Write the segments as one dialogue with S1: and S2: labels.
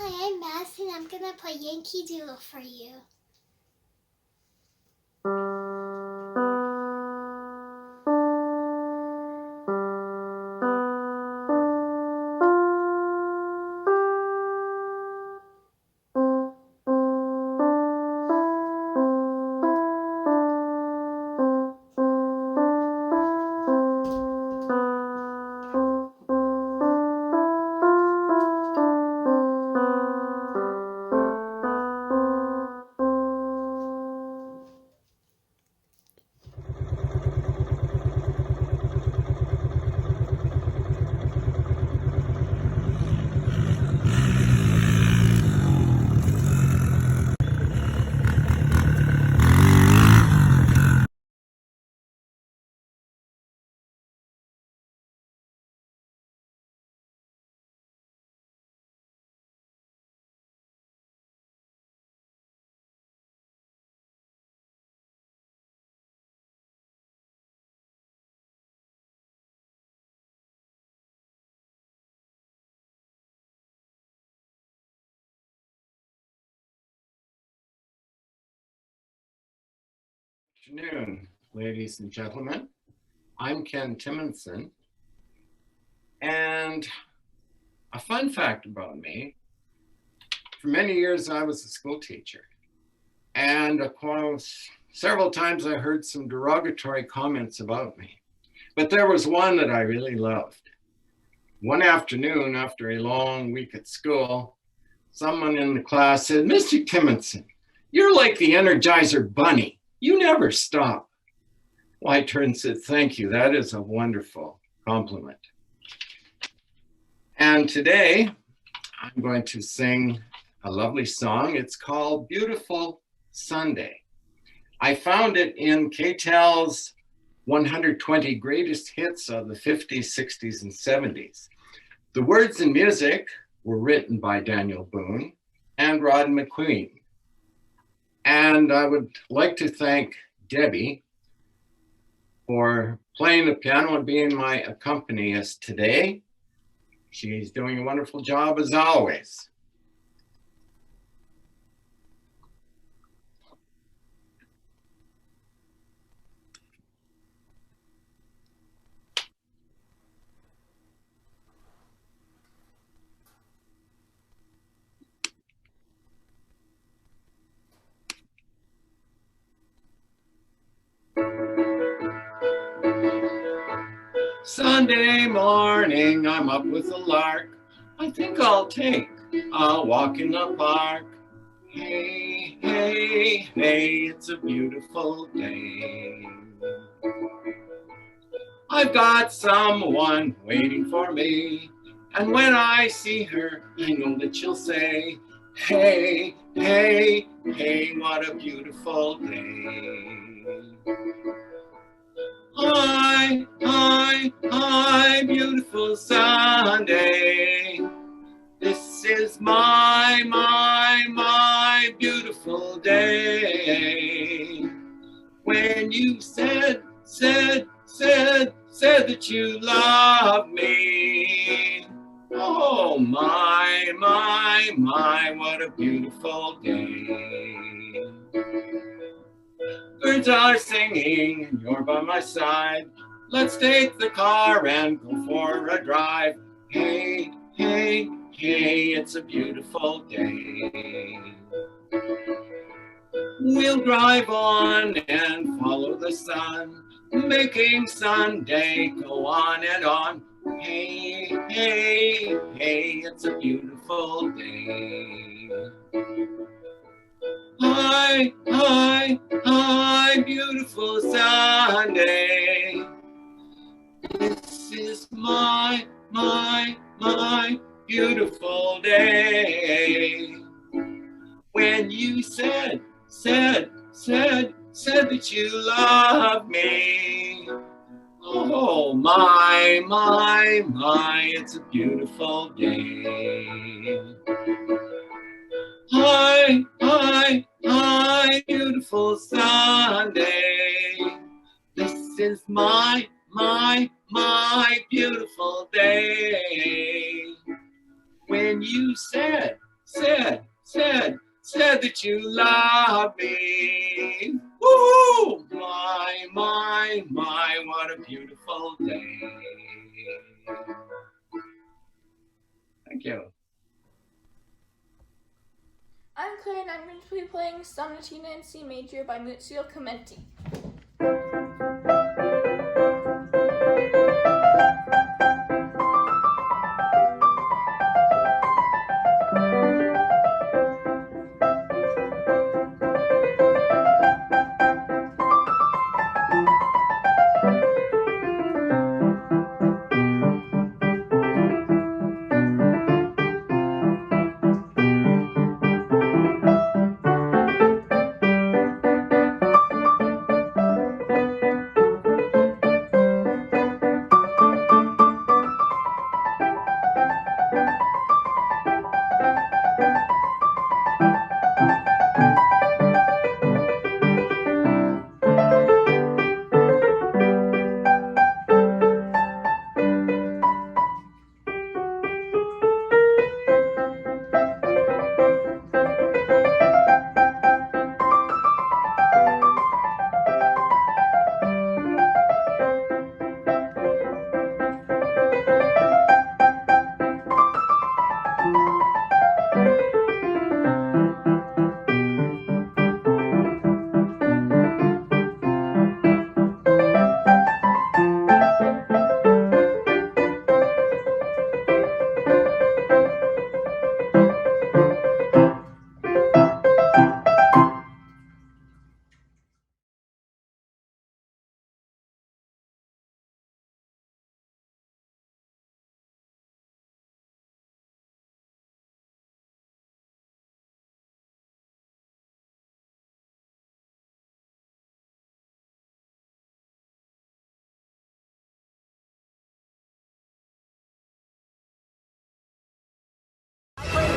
S1: Hi, I'm Madison. I'm gonna play Yankee Doodle for you.
S2: Good afternoon, ladies and gentlemen. I'm Ken Timonson, and a fun fact about me, for many years I was a school teacher, and of course, several times I heard some derogatory comments about me, but there was one that I really loved. One afternoon, after a long week at school, someone in the class said, "Mr. Timonson, you're like the Energizer Bunny. You never stop." Well, I turned and said, "Thank you. That is a wonderful compliment." And today I'm going to sing a lovely song. It's called Beautiful Sunday. I found it in KTEL's 120 Greatest Hits of the 50s, 60s, and 70s. The words and music were written by Daniel Boone and Rod McQueen. And I would like to thank Debbie for playing the piano and being my accompanist today. She's doing a wonderful job as always. Sunday morning, I'm up with a lark. I think I'll take a walk in the park. Hey, hey, hey, it's a beautiful day. I've got someone waiting for me, and when I see her, I know that she'll say, "Hey, hey, hey, what a beautiful day." Hi, hi, hi, beautiful Sunday. This is my beautiful day. When you said that you love me. Oh, my, what a beautiful day. Birds are singing and you're by my side. Let's take the car and go for a drive. Hey, hey, hey, it's a beautiful day. We'll drive on and follow the sun, making Sunday go on and on. Hey, hey, hey, it's a beautiful day. Hi, hi, hi, beautiful Sunday. This is my beautiful day. When you said that you love me. Oh, my, it's a beautiful day. Hi, hi, hi, beautiful Sunday. This is my beautiful day. When you said said that you love me. Ooh, my, what a beautiful day. Thank you.
S3: I'm Claire and I'm going to be playing Sonatina in C Major by Muzio Commenti.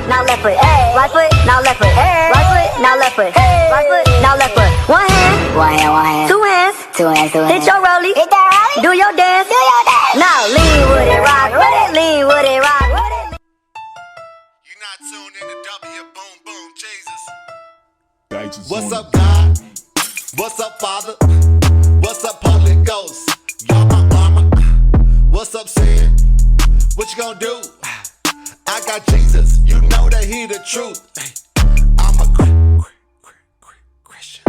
S4: Now left foot, right foot, now left foot, right foot, now left foot, right foot, now left foot. One hand, two hands, hit your rollie, do your dance, Now lean with it, rock with it, lean with it, rock with it.
S5: You're not tuned into W, boom, boom, Jesus.
S6: What's up, God? What's up, Father? What's up, Holy Ghost? Y'all my mama. What's up, sin? What you gonna do? I got Jesus. You know that he the truth. I'm a Christian.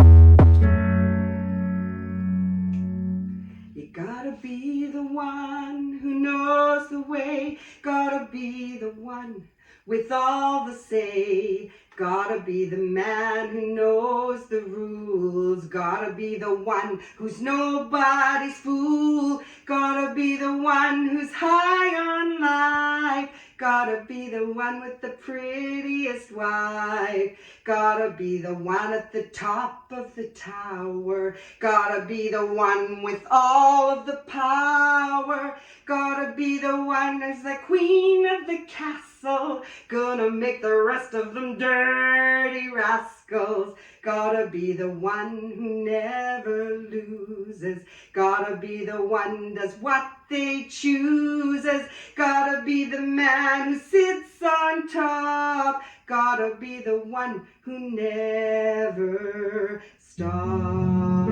S7: You gotta be the one who knows the way. Gotta be the one with all the say. Gotta be the man who knows the rules. Gotta be the one who's nobody's fool. Gotta be the one who's high on life. Gotta be the one with the prettiest wife. Gotta be the one at the top of the tower. Gotta be the one with all of the power. Gotta be the one who's the queen of the castle. Gonna make the rest of them dirty rascals. Gotta be the one who never loses. Gotta be the one does what they chooses. Gotta be the man who sits on top. Gotta be the one who never stops.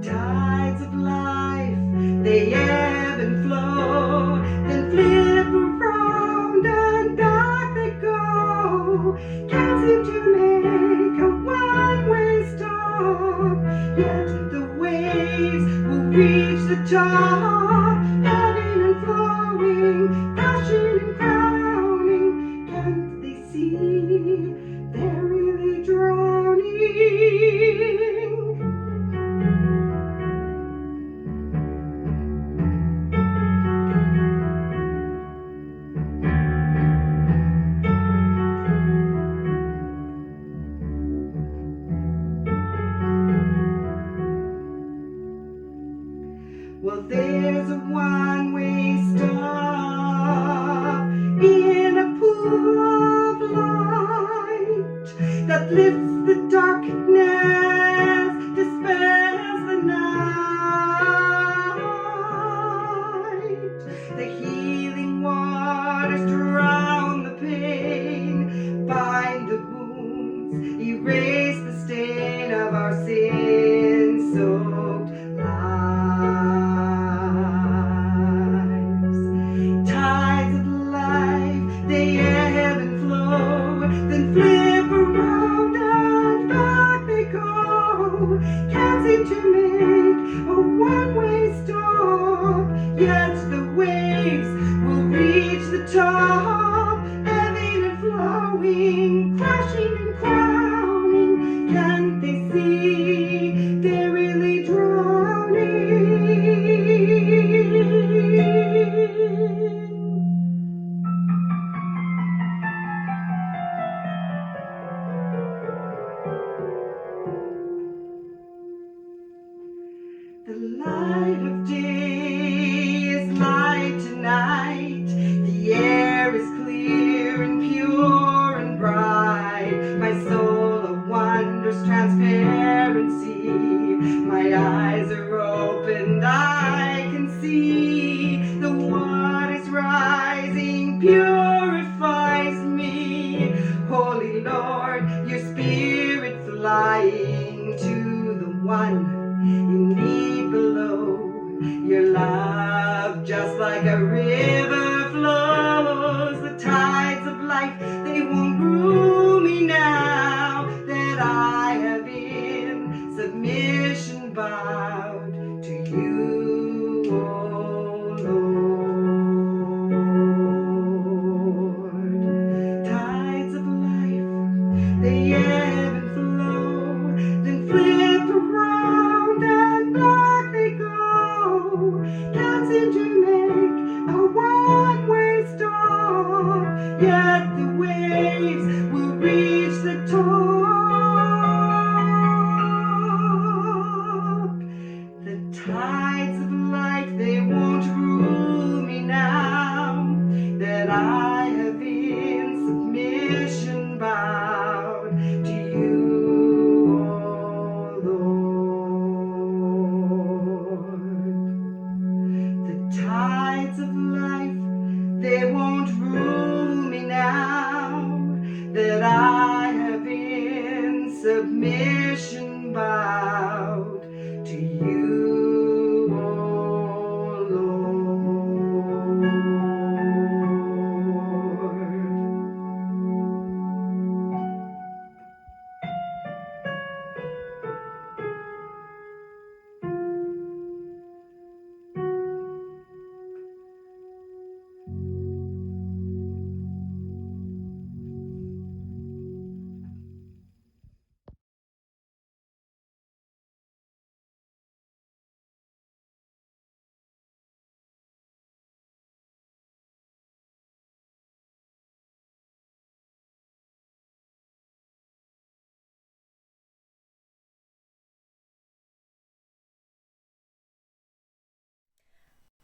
S7: Tides of life, they ebb and flow, then flip around and back they go. Can't seem to make a one-way stop, yet the waves will reach the top, ebbing and flowing, crashing and crowning. Can't they see they're really drowning? Well, there's a one-way stop in a pool of lifts the darkness, dispels the night. The healing waters drown the pain, bind the wounds, erase the stain of our sin-soaked lives. Tides of life, they ebb and flow, then flip around and back they go. Can't seem to make a one-way stop, yet the waves will reach the top, ebbing and flowing, crashing and crowning. Can't they see they're really drowning? The light of day is light tonight. The air is clear and pure and bright. My soul a wondrous transparency. My eyes are opened, I can see the waters rising, purifies me. Holy Lord, your spirit flying to the one in need below. Your love, just like a river, flows. The tides of life, they won't rule me now that I have in submission bowed to you, O Lord. Tides of life, they ebb and flow, then flip around and back they go. Can't seem to make a one-way stop, yet the waves will reach the top. The tides of life, they won't rule me now that I have in submission bowed to you, O Lord. The tides of life, they won't rule me now that I have in submission bowed to you, O Lord.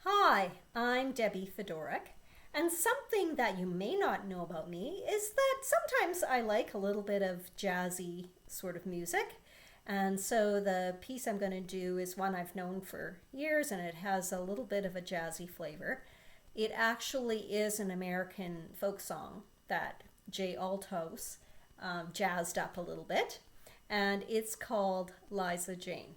S8: Hi, I'm Debbie Fedoruk, and something that you may not know about me is that sometimes I like a little bit of jazzy sort of music. And so the piece I'm going to do is one I've known for years, and it has a little bit of a jazzy flavor. It actually is an American folk song that Jay Althouse jazzed up a little bit, and it's called Liza Jane.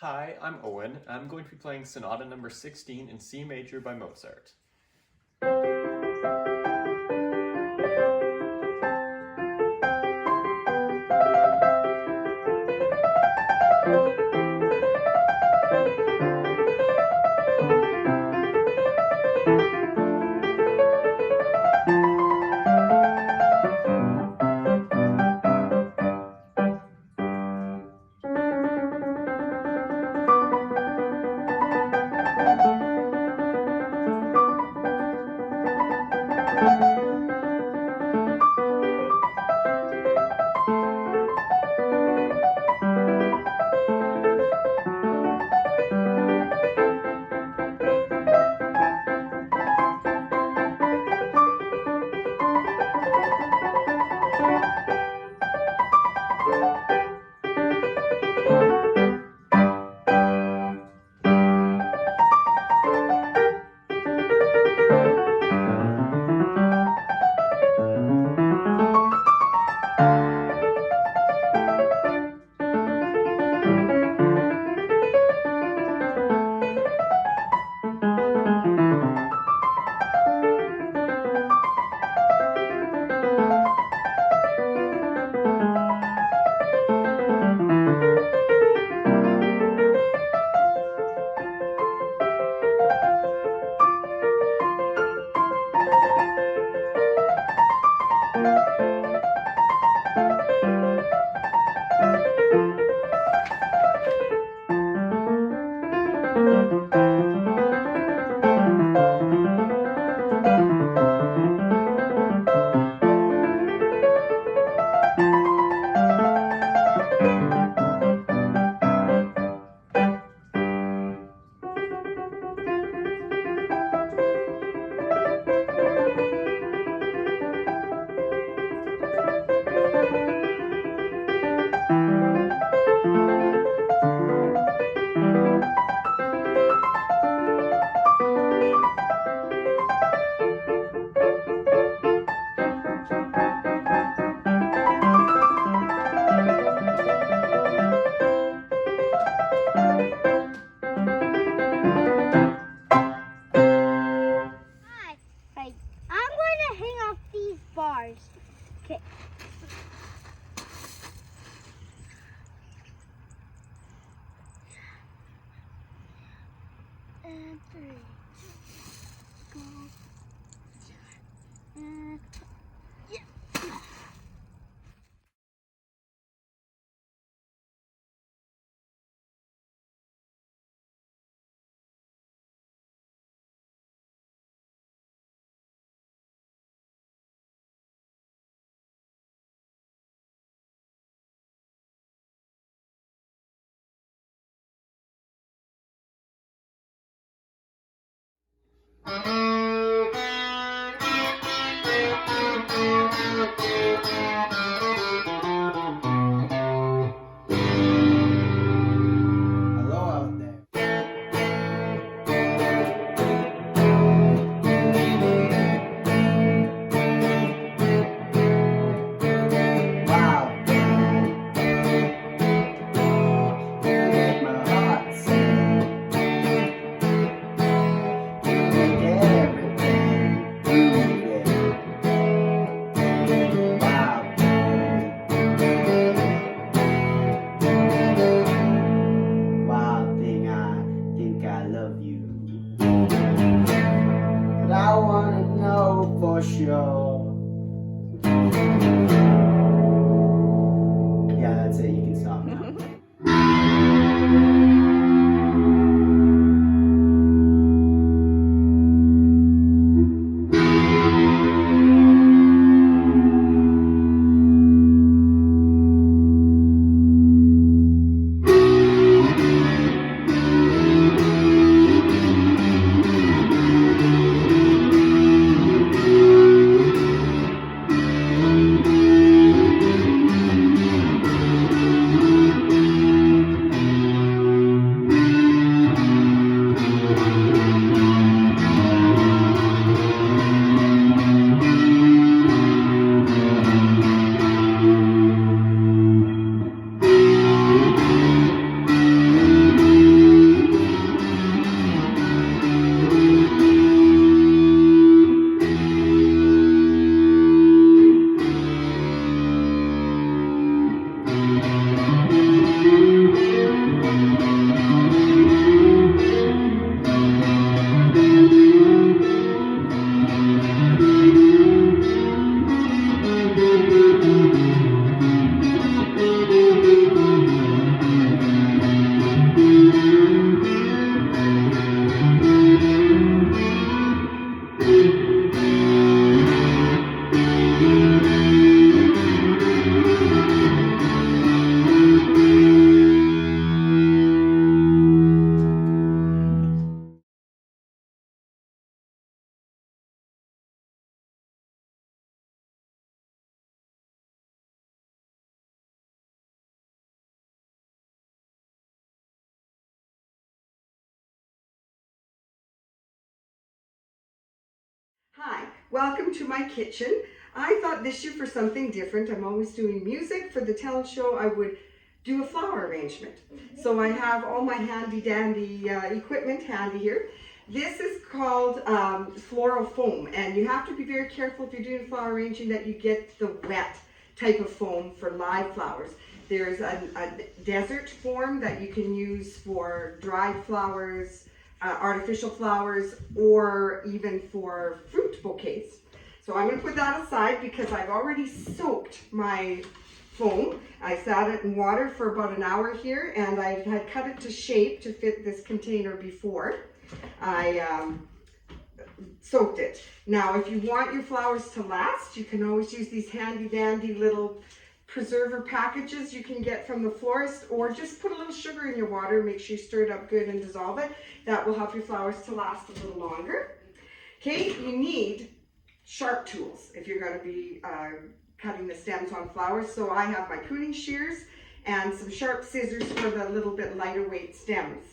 S9: Hi, I'm Owen. I'm going to be playing Sonata number 16 in C major by Mozart.
S1: Right. I'm going to hang off these bars. Okay. And 3. Go. And yeah.
S10: Hello out there. Wow. You make my heart sing. You make
S7: Welcome to my kitchen. I thought this year for something different. I'm always doing music. For the talent show, I would do a flower arrangement. So I have all my handy dandy equipment handy here. This is called floral foam, and you have to be very careful if you're doing flower arranging that you get the wet type of foam for live flowers. There's a desert form that you can use for dried flowers, artificial flowers, or even for fruit bouquets. So I'm going to put that aside because I've already soaked my foam. I sat it in water for about an hour here, and I had cut it to shape to fit this container before I soaked it. Now, if you want your flowers to last, you can always use these handy dandy little preserver packages you can get from the florist, or just put a little sugar in your water, make sure you stir it up good and dissolve it. That will help your flowers to last a little longer. Okay, you need sharp tools if you're going to be cutting the stems on flowers. So I have my pruning shears and some sharp scissors for the little bit lighter weight stems.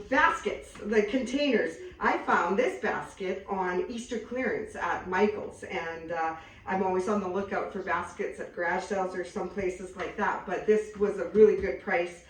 S7: Baskets, the containers. I found this basket on Easter clearance at Michael's, and I'm always on the lookout for baskets at garage sales or some places like that, but this was a really good price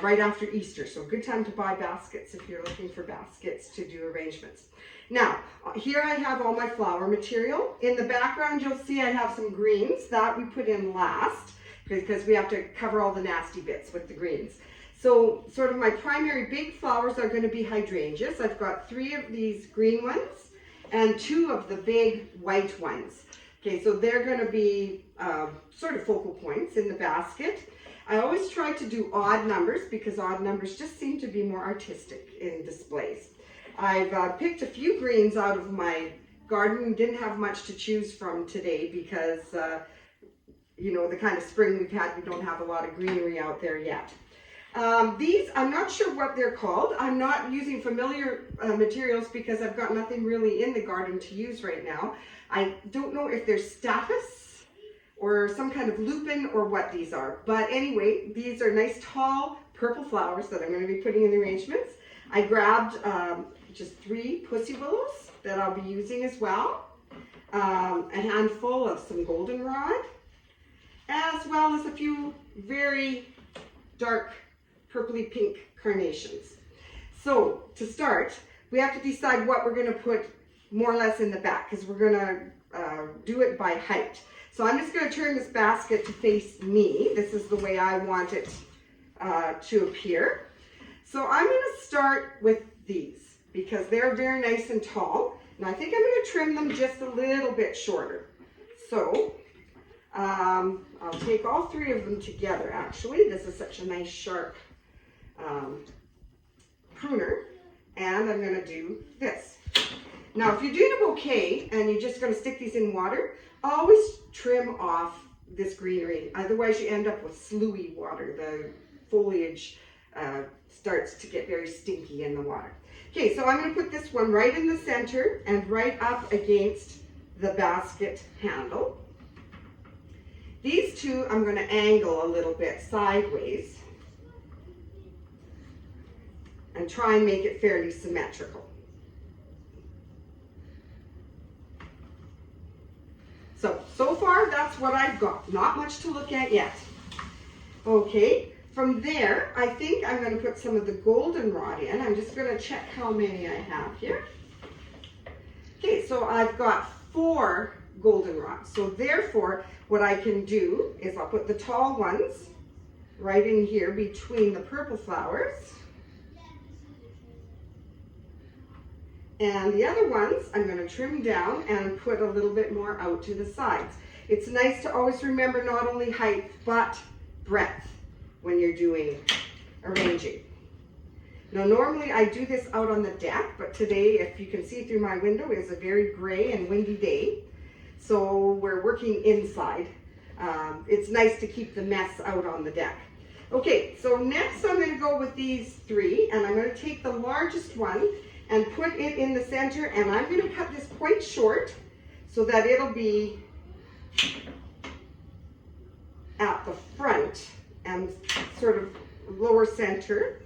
S7: right after Easter, so good time to buy baskets if you're looking for baskets to do arrangements. Now, here I have all my flower material. In the background, you'll see I have some greens that we put in last because we have to cover all the nasty bits with the greens. So sort of my primary big flowers are going to be hydrangeas. I've got 3 of these green ones and 2 of the big white ones. Okay, so they're going to be sort of focal points in the basket. I always try to do odd numbers because odd numbers just seem to be more artistic in displays. I've picked a few greens out of my garden. Didn't have much to choose from today because, you know, the kind of spring we've had, we don't have a lot of greenery out there yet. These, I'm not sure what they're called. I'm not using familiar materials because I've got nothing really in the garden to use right now. I don't know if they're staphylos or some kind of lupin or what these are. But anyway, these are nice tall purple flowers that I'm going to be putting in the arrangements. I grabbed just 3 pussy willows that I'll be using as well. A handful of some goldenrod, as well as a few very dark purpley pink carnations. So to start, we have to decide what we're going to put more or less in the back because we're going to do it by height. So I'm just going to turn this basket to face me. This is the way I want it to appear. So I'm going to start with these because they're very nice and tall. And I think I'm going to trim them just a little bit shorter. So I'll take all 3 of them together actually. This is such a nice sharp pruner, and I'm going to do this. Now if you're doing a bouquet and you're just going to stick these in water, always trim off this greenery, otherwise you end up with sloughie water. The foliage starts to get very stinky in the water. Okay, so I'm going to put this one right in the center and right up against the basket handle. These 2 I'm going to angle a little bit sideways and try and make it fairly symmetrical. So far that's what I've got. Not much to look at yet. Okay, from there I think I'm going to put some of the goldenrod in. I'm just going to check how many I have here. Okay, so I've got 4 goldenrod. So therefore what I can do is I'll put the tall ones right in here between the purple flowers. And the other ones I'm going to trim down and put a little bit more out to the sides. It's nice to always remember not only height but breadth when you're doing arranging. Now normally I do this out on the deck, but today, if you can see through my window, is a very gray and windy day. So we're working inside. It's nice to keep the mess out on the deck. Okay, so next I'm going to go with these 3, and I'm going to take the largest one and put it in the center, and I'm going to cut this quite short so that it'll be at the front and sort of lower center.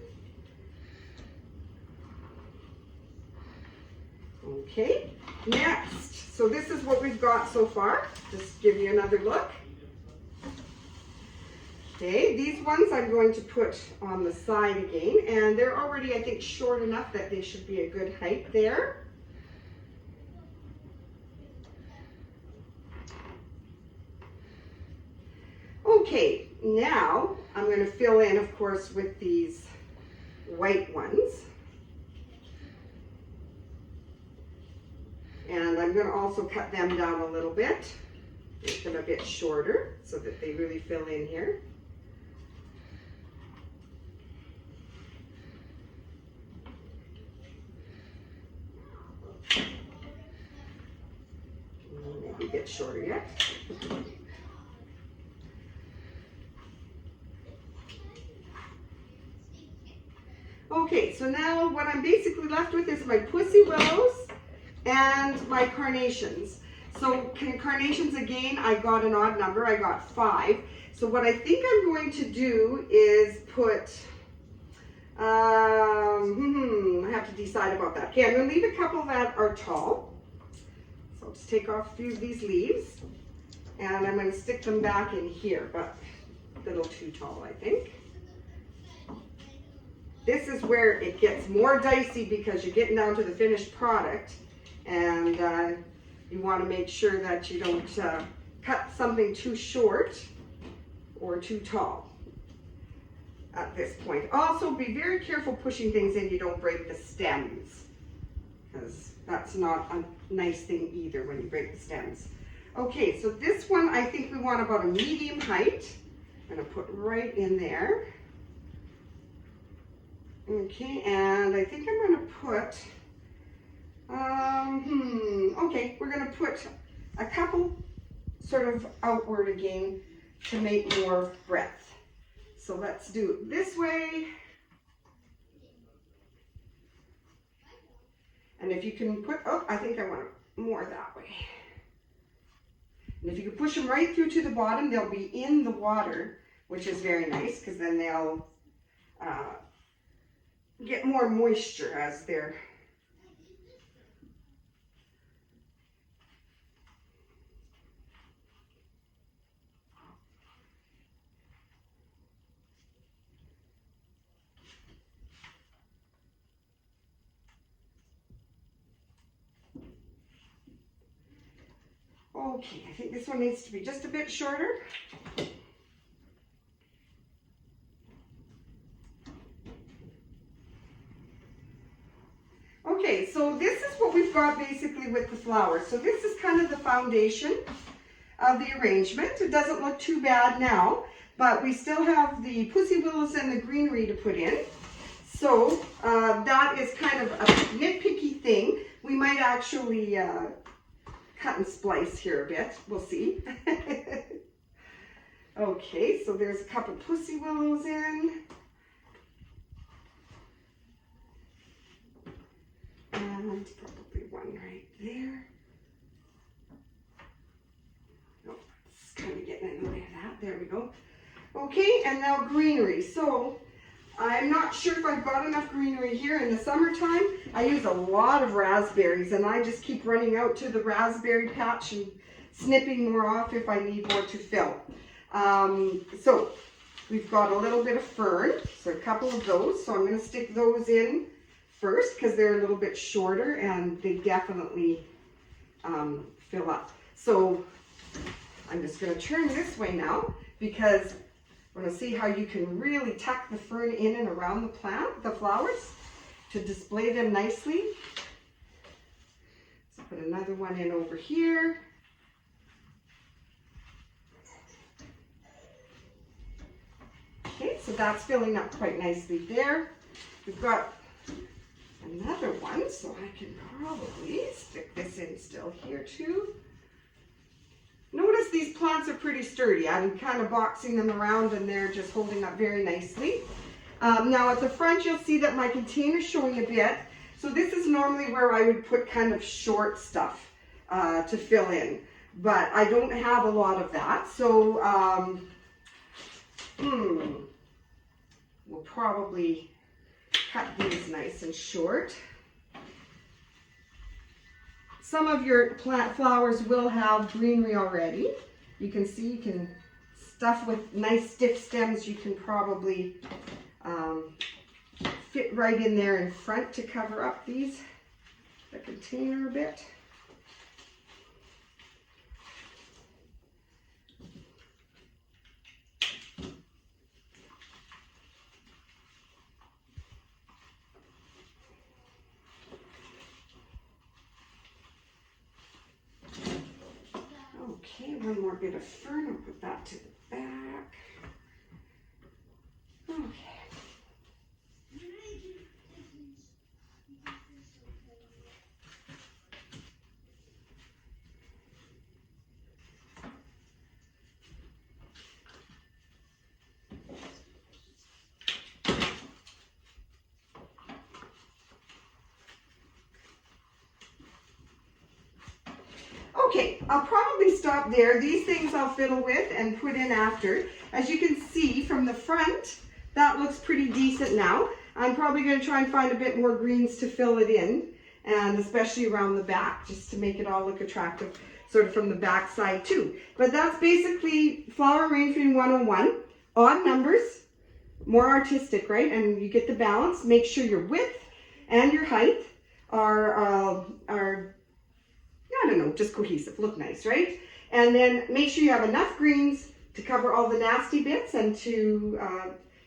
S7: Okay, next, so this is what we've got so far. Just give you another look. Okay, these ones I'm going to put on the side again, and they're already, I think, short enough that they should be a good height there. Okay, now I'm going to fill in, of course, with these white ones. And I'm going to also cut them down a little bit, make them a bit shorter so that they really fill in here. Maybe a bit shorter yet. Okay, so now what I'm basically left with is my pussy willows and my carnations. So carnations, again, I got an odd number, I got 5. So what I think I'm going to do is put, I have to decide about that. Okay, I'm going to leave a couple that are tall. So I'll just take off a few of these leaves and I'm going to stick them back in here, but a little too tall, I think. This is where it gets more dicey because you're getting down to the finished product, and you want to make sure that you don't cut something too short or too tall at this point. Also, be very careful pushing things in, you don't break the stems, because that's not a nice thing either when you break the stems. Okay, so this one I think we want about a medium height. I'm going to put right in there. Okay, and I think I'm going to put, okay, we're going to put a couple sort of outward again to make more breadth. So let's do it this way. And if you can put, oh, I think I want more that way. And if you can push them right through to the bottom, they'll be in the water, which is very nice because then they'll get more moisture as they're okay, I think this one needs to be just a bit shorter. Okay, so this is what we've got basically with the flowers. So this is kind of the foundation of the arrangement. It doesn't look too bad now, but we still have the pussy willows and the greenery to put in. So that is kind of a nitpicky thing. We might actually cut and splice here a bit. We'll see. Okay, so there's a couple pussy willows in. And probably one right there. Oh, it's kind of getting in the way of that. There we go. Okay, and now greenery. So I'm not sure if I've got enough greenery here. In the summertime, I use a lot of raspberries, and I just keep running out to the raspberry patch and snipping more off if I need more to fill. So we've got a little bit of fern, so a couple of those. So I'm going to stick those in first because they're a little bit shorter and they definitely fill up. So I'm just going to turn this way now because we're going to see how you can really tuck the fern in and around the plant, the flowers, to display them nicely. So put another one in over here. Okay, so that's filling up quite nicely there. We've got another one, so I can probably stick this in still here too. Notice these plants are pretty sturdy. I'm kind of boxing them around and they're just holding up very nicely. Now at the front you'll see that my container's showing a bit. So this is normally where I would put kind of short stuff to fill in. But I don't have a lot of that. So we'll probably cut these nice and short. some of your plant flowers will have greenery already. You can see, you can stuff with nice stiff stems. You can probably fit right in there in front to cover up the container a bit. Okay, one more bit of fern. I'll put that to the back. Okay. Okay, I'll probably stop there. These things I'll fiddle with and put in after. As you can see from the front, that looks pretty decent now. I'm probably going to try and find a bit more greens to fill it in, and especially around the back, just to make it all look attractive, sort of from the back side too. But that's basically flower arrangement 101. Odd numbers, more artistic, right? And you get the balance. Make sure your width and your height are I don't know, just cohesive, look nice, right? And then make sure you have enough greens to cover all the nasty bits and to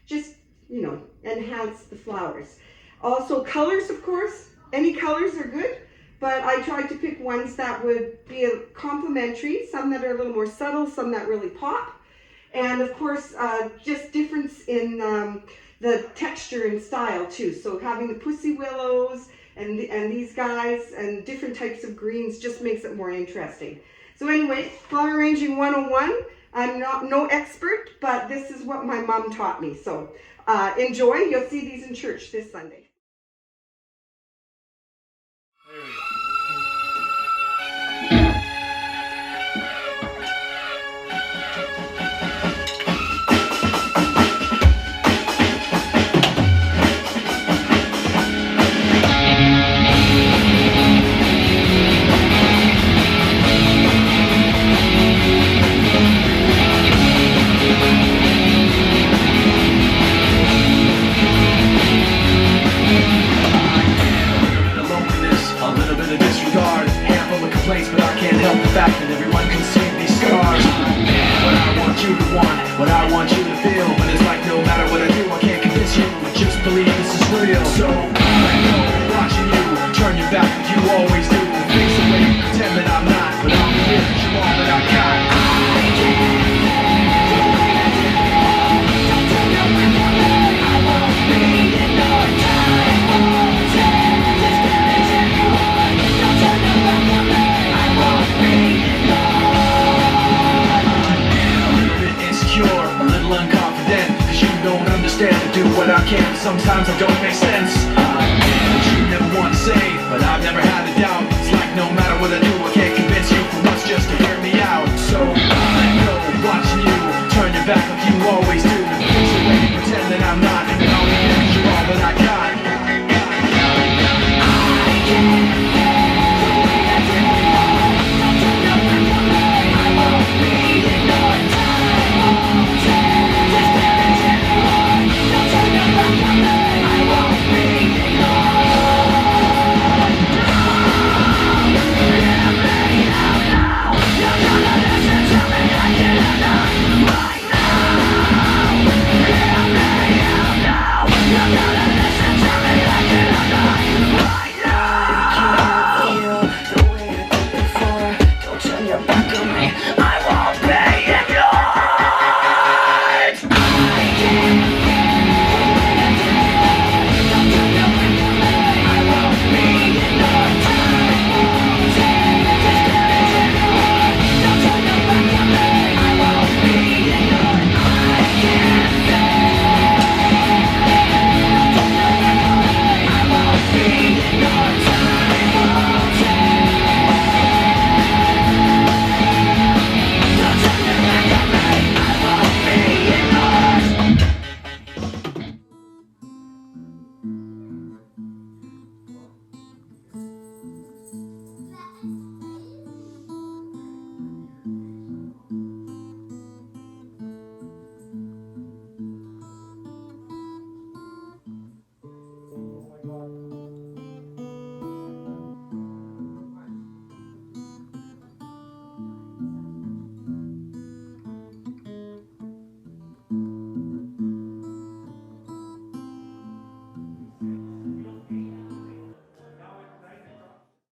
S7: just, you know, enhance the flowers. Also colors, of course, any colors are good, but I tried to pick ones that would be complementary, some that are a little more subtle, some that really pop. And of course, just difference in the texture and style too. So having the pussy willows, and these guys and different types of greens just makes it more interesting. So anyway, flower arranging 101. I'm no expert, but this is what my mom taught me. So enjoy. You'll see these in church this Sunday.
S9: There we go. But I can't help the fact that everyone can see these scars. What I want you to want, what I want you to feel. But it's like no matter what I do, I can't convince you. Just believe this is real. So